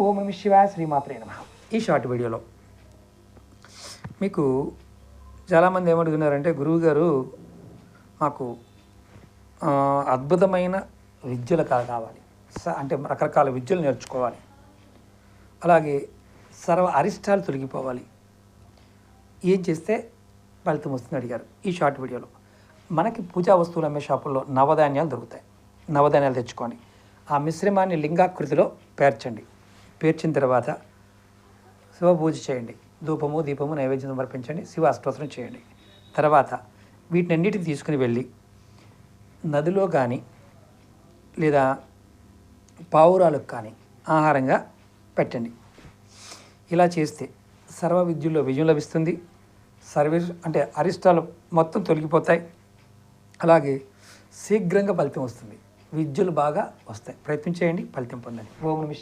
ఓం నమ శివాయ, శ్రీమాత్రే నమః. ఈ షార్ట్ వీడియోలో మీకు చాలామంది ఏమడుగున్నారంటే, గురువుగారు మాకు అద్భుతమైన విద్యలు కావాలి, అంటే రకరకాల విద్యలు నేర్చుకోవాలి, అలాగే సర్వ అరిష్టాలు తొలగిపోవాలి, ఏం చేస్తే ఫలితం వస్తుంది అడిగారు. ఈ షార్ట్ వీడియోలో మనకి పూజా వస్తువులు అమ్మే షాపుల్లో నవధాన్యాలు దొరుకుతాయి. నవధాన్యాలు తెచ్చుకోండి, ఆ మిశ్రమాన్ని లింగాకృతిలో పేర్చండి. పేర్చిన తర్వాత శివ పూజ చేయండి, ధూపము దీపము నైవేద్యం సమర్పించండి, శివ అష్టోత్తరం చేయండి. తర్వాత వీటినన్నిటిని తీసుకుని వెళ్ళి నదిలో కానీ లేదా పావురాలకు కానీ ఆహారంగా పెట్టండి. ఇలా చేస్తే సర్వ విద్యల్లో విజయం లభిస్తుంది. అంటే అరిష్టాలు మొత్తం తొలగిపోతాయి, అలాగే శీఘ్రంగా ఫలితం వస్తుంది. విద్యలు బాగా వస్తాయి. ప్రయత్నం చేయండి, ఫలితం పొందండి. ఓం నమః.